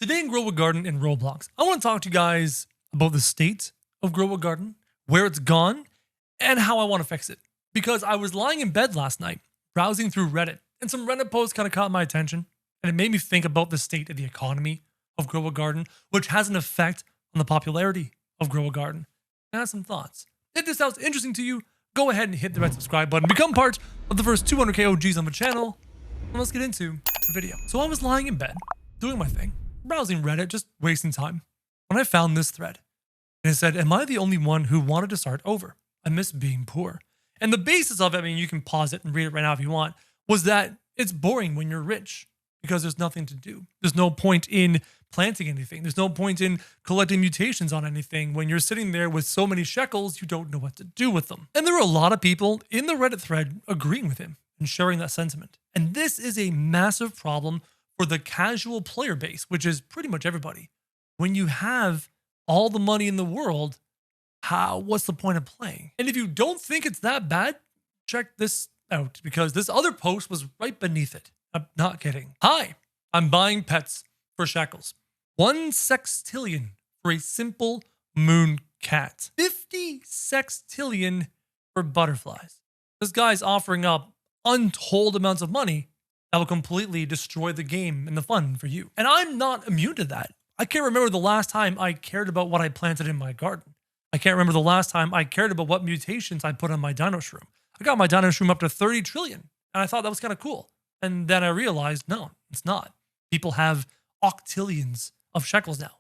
Today in Grow a Garden in Roblox, I want to talk to you guys about the state of Grow a Garden, where it's gone, and how I want to fix it. Because I was lying in bed last night, browsing through Reddit, and some Reddit posts kind of caught my attention, and it made me think about the state of the economy of Grow a Garden, which has an effect on the popularity of Grow a Garden. And I have some thoughts. If this sounds interesting to you, go ahead and hit the red subscribe button, become part of the first 200k OGs on the channel, and let's get into the video. So I was lying in bed, doing my thing, browsing Reddit, just wasting time, when I found this thread. And it said, am I the only one who wanted to start over? I miss being poor. And the basis of it, I mean, you can pause it and read it right now if you want, was that it's boring when you're rich because there's nothing to do. There's no point in planting anything. There's no point in collecting mutations on anything when you're sitting there with so many shekels, you don't know what to do with them. And there were a lot of people in the Reddit thread agreeing with him and sharing that sentiment. And this is a massive problem for the casual player base, which is pretty much everybody. When you have all the money in the world, what's the point of playing? And if you don't think it's that bad, check this out, because this other post was right beneath it. I'm not kidding. Hi, I'm buying pets for shekels. 1 sextillion for a simple moon cat. 50 sextillion for butterflies. This guy's offering up untold amounts of money that will completely destroy the game and the fun for you. And I'm not immune to that. I can't remember the last time I cared about what I planted in my garden. I can't remember the last time I cared about what mutations I put on my dino shroom. I got my dino shroom up to 30 trillion, and I thought that was kind of cool. And then I realized, no, it's not. People have octillions of shekels now.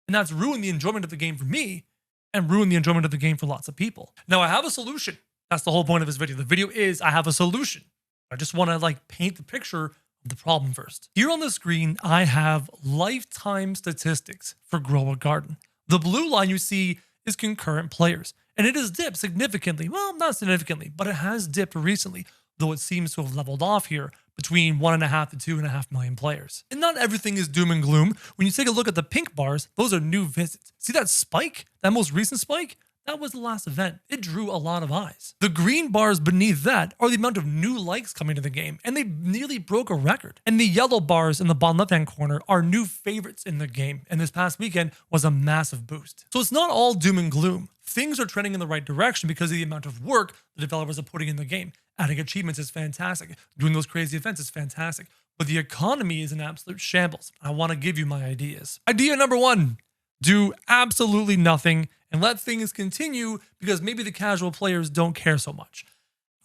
And that's ruined the enjoyment of the game for me and ruined the enjoyment of the game for lots of people. Now I have a solution. That's the whole point of this video. The video is I have a solution. I just want to paint the picture of the problem first. Here on the screen, I have lifetime statistics for Grow a Garden. The blue line you see is concurrent players, and it has dipped significantly. Well, not significantly, but it has dipped recently, though it seems to have leveled off here between 1.5 to 2.5 million players. And not everything is doom and gloom. When you take a look at the pink bars, those are new visits. See that spike? That most recent spike? That was the last event. It drew a lot of eyes. The green bars beneath that are the amount of new likes coming to the game, and they nearly broke a record. And the yellow bars in the bottom left-hand corner are new favorites in the game, and this past weekend was a massive boost. So it's not all doom and gloom. Things are trending in the right direction because of the amount of work the developers are putting in the game. Adding achievements is fantastic. Doing those crazy events is fantastic. But the economy is an absolute shambles. I want to give you my ideas. Idea number 1, do absolutely nothing and let things continue because maybe the casual players don't care so much.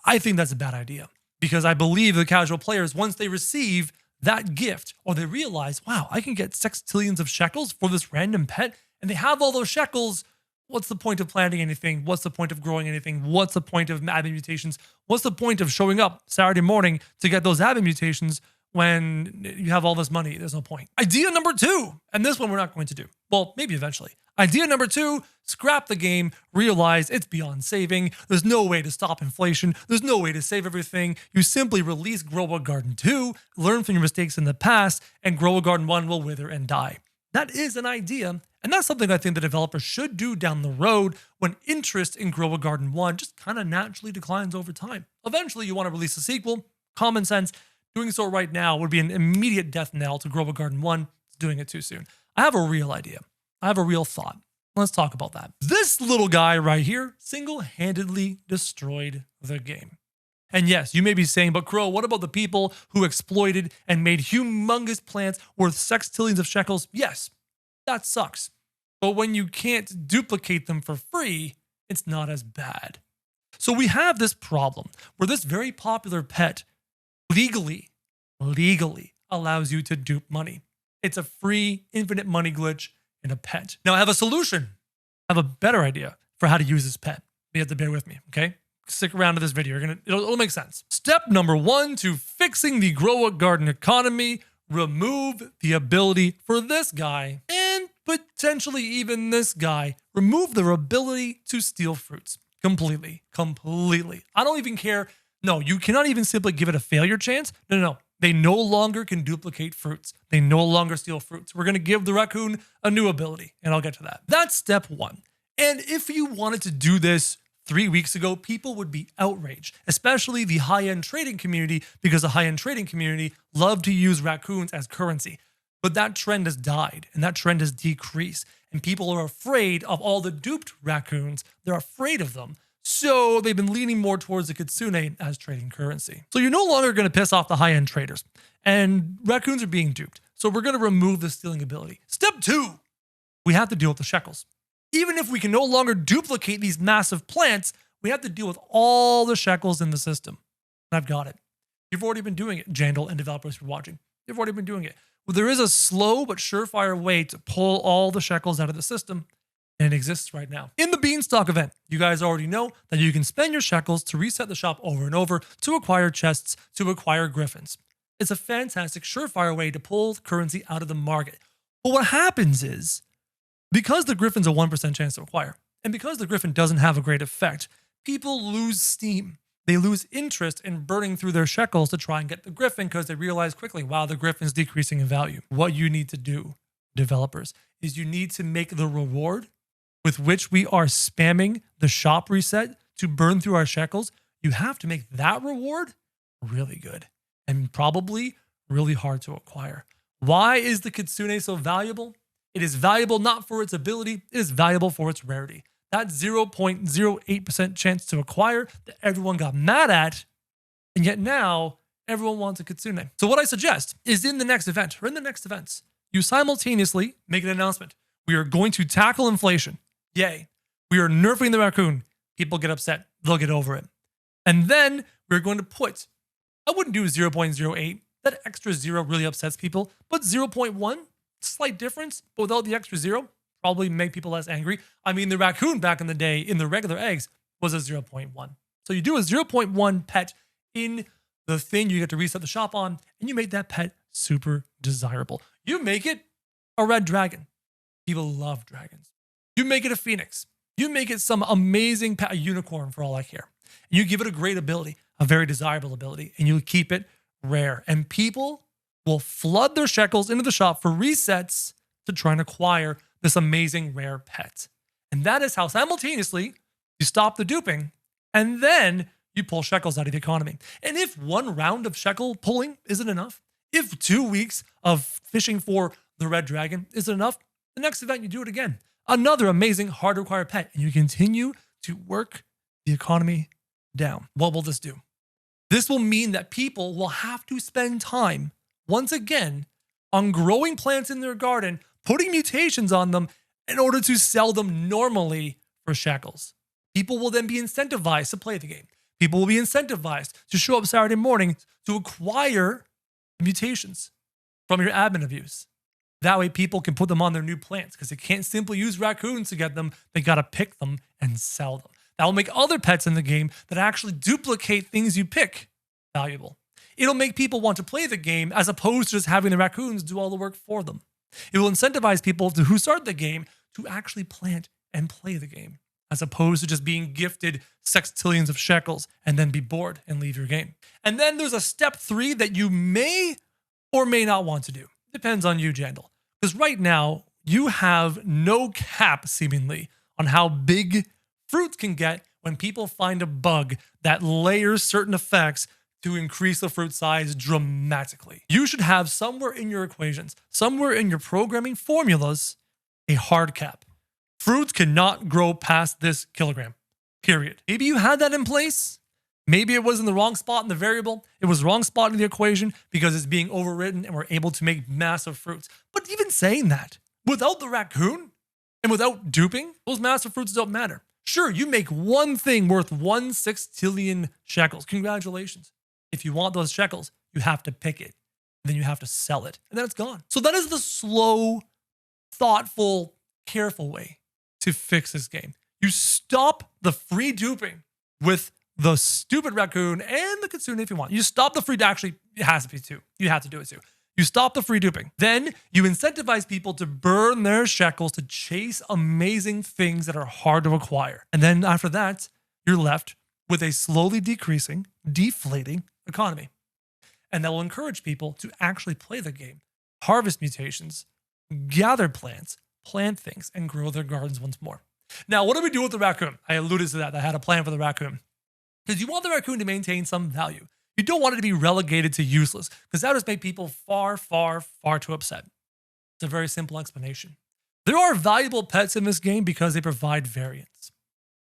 I think that's a bad idea because I believe the casual players, once they receive that gift or they realize, wow, I can get sextillions of shekels for this random pet, and they have all those shekels, what's the point of planting anything? What's the point of growing anything? What's the point of adding mutations? What's the point of showing up Saturday morning to get those added mutations when you have all this money? There's no point. Idea number 2, and this one we're not going to do. Well, maybe eventually. Idea number 2, scrap the game, realize it's beyond saving. There's no way to stop inflation. There's no way to save everything. You simply release Grow a Garden 2, learn from your mistakes in the past, and Grow a Garden 1 will wither and die. That is an idea, and that's something I think the developers should do down the road when interest in Grow a Garden 1 just kind of naturally declines over time. Eventually, you want to release a sequel. Common sense. Doing so right now would be an immediate death knell to Grow a Garden 1. It's doing it too soon. I have a real idea. I have a real thought. Let's talk about that. This little guy right here single-handedly destroyed the game. And yes, you may be saying, but Kro, what about the people who exploited and made humongous plants worth sextillions of shekels? Yes, that sucks. But when you can't duplicate them for free, it's not as bad. So we have this problem where this very popular pet legally allows you to dupe money. It's a free infinite money glitch in a pet. Now I have a solution. I have a better idea for how to use this pet. You have to bear with me, okay? Stick around to this video. It'll make sense. Step number 1 to fixing the Grow a Garden economy, remove the ability for this guy and potentially even this guy. Remove their ability to steal fruits completely. I don't even care. No, you cannot even simply give it a failure chance. No. They no longer can duplicate fruits. They no longer steal fruits. We're going to give the raccoon a new ability, and I'll get to that. That's step 1. And if you wanted to do this 3 weeks ago, people would be outraged, especially the high-end trading community, because the high-end trading community love to use raccoons as currency. But that trend has died and that trend has decreased. And people are afraid of all the duped raccoons. They're afraid of them. So they've been leaning more towards the kitsune as trading currency. So you're no longer going to piss off the high-end traders. And raccoons are being duped. So we're going to remove the stealing ability. Step 2, we have to deal with the shekels. Even if we can no longer duplicate these massive plants, we have to deal with all the shekels in the system. And I've got it. You've already been doing it, Jandal and developers who are watching. You've already been doing it. Well, there is a slow but surefire way to pull all the shekels out of the system, and it exists right now. In the Beanstalk event, you guys already know that you can spend your shekels to reset the shop over and over, to acquire chests, to acquire griffins. It's a fantastic, surefire way to pull currency out of the market. But what happens is, because the griffin's a 1% chance to acquire, and because the griffin doesn't have a great effect, people lose steam. They lose interest in burning through their shekels to try and get the griffin because they realize quickly, wow, the griffin's decreasing in value. What you need to do, developers, is you need to make the reward with which we are spamming the shop reset to burn through our shekels. You have to make that reward really good and probably really hard to acquire. Why is the kitsune so valuable? It is valuable not for its ability, it is valuable for its rarity. That 0.08% chance to acquire that everyone got mad at, and yet now everyone wants a kitsune. So what I suggest is in the next event, or in the next events, you simultaneously make an announcement. We are going to tackle inflation. Yay. We are nerfing the raccoon. People get upset. They'll get over it. And then we're going to put, I wouldn't do 0.08. That extra 0 really upsets people, but 0.1, slight difference, but without the extra 0, probably make people less angry. I mean, the raccoon back in the day in the regular eggs was a 0.1. So you do a 0.1 pet in the thing you get to reset the shop on, and you make that pet super desirable. You make it a red dragon. People love dragons. You make it a phoenix. You make it some amazing pet, a unicorn for all I care. And you give it a great ability, a very desirable ability, and you keep it rare. And people will flood their shekels into the shop for resets to try and acquire this amazing rare pet. And that is how simultaneously you stop the duping and then you pull shekels out of the economy. And if one round of shekel pulling isn't enough, if 2 weeks of fishing for the red dragon isn't enough, the next event you do it again. Another amazing hard to acquire pet, and you continue to work the economy down. What will this do? This will mean that people will have to spend time once again on growing plants in their garden, putting mutations on them in order to sell them normally for shekels. People will then be incentivized to play the game. People will be incentivized to show up Saturday morning to acquire mutations from your admin abuse. That way people can put them on their new plants because they can't simply use raccoons to get them. They got to pick them and sell them. That will make other pets in the game that actually duplicate things you pick valuable. It'll make people want to play the game as opposed to just having the raccoons do all the work for them. It will incentivize people who start the game to actually plant and play the game, as opposed to just being gifted sextillions of shekels and then be bored and leave your game. And then there's a step 3 that you may or may not want to do. Depends on you, Jandal. Because right now, you have no cap, seemingly, on how big fruits can get when people find a bug that layers certain effects to increase the fruit size dramatically. You should have somewhere in your equations, somewhere in your programming formulas, a hard cap. Fruits cannot grow past this kilogram, period. Maybe you had that in place. Maybe it was in the wrong spot in the variable. It was the wrong spot in the equation because it's being overridden and we're able to make massive fruits. But even saying that, without the raccoon and without duping, those massive fruits don't matter. Sure, you make one thing worth 1 sextillion shekels. Congratulations. If you want those shekels, you have to pick it. Then you have to sell it. And then it's gone. So that is the slow, thoughtful, careful way to fix this game. You stop the free duping with the stupid raccoon and the kitsune if you want. You stop the free, actually, it has to be two. You have to do it too. You stop the free duping. Then you incentivize people to burn their shekels to chase amazing things that are hard to acquire. And then after that, you're left with a slowly decreasing, deflating economy. And that will encourage people to actually play the game, harvest mutations, gather plants, plant things, and grow their gardens once more. Now, what do we do with the raccoon? I alluded to that. I had a plan for the raccoon. Because you want the raccoon to maintain some value. You don't want it to be relegated to useless, because that would just make people far, far, far too upset. It's a very simple explanation. There are valuable pets in this game because they provide variance.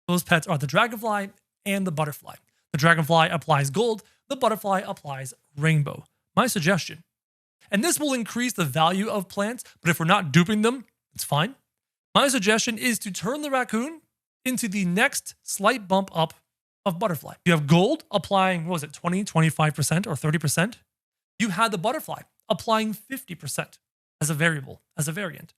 Those pets are the dragonfly and the butterfly. The dragonfly applies gold, the butterfly applies rainbow. My suggestion. And this will increase the value of plants, but if we're not duping them, it's fine. My suggestion is to turn the raccoon into the next slight bump up of butterfly. You have gold applying, 20, 25%, or 30%. You had the butterfly applying 50% as a variable, as a variant.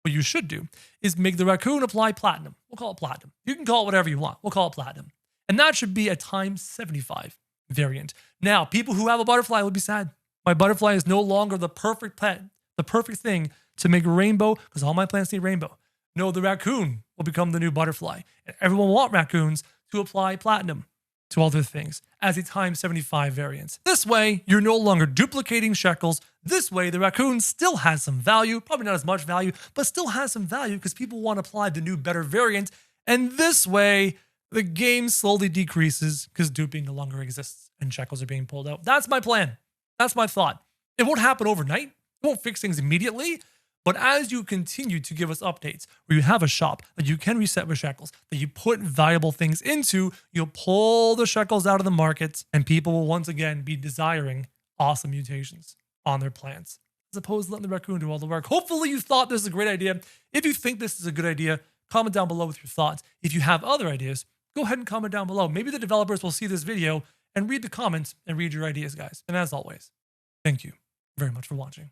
What you should do is make the raccoon apply platinum. We'll call it platinum. You can call it whatever you want. We'll call it platinum. And that should be a times 75 variant. Now, people who have a butterfly will be sad. My butterfly is no longer the perfect pet, the perfect thing to make rainbow, because all my plants need rainbow. No, the raccoon will become the new butterfly. And everyone will want raccoons to apply platinum to all their things as a times 75 variance. This way, you're no longer duplicating shekels. This way, the raccoon still has some value, probably not as much value, but still has some value because people want to apply the new, better variant. And this way, the game slowly decreases because duping no longer exists and shekels are being pulled out. That's my plan. That's my thought. It won't happen overnight. It won't fix things immediately. But as you continue to give us updates where you have a shop that you can reset with shekels, that you put valuable things into, you'll pull the shekels out of the market and people will once again be desiring awesome mutations on their plants, as opposed to letting the raccoon do all the work. Hopefully you thought this is a great idea. If you think this is a good idea, comment down below with your thoughts. If you have other ideas, go ahead and comment down below. Maybe the developers will see this video and read the comments and read your ideas, guys. And as always, thank you very much for watching.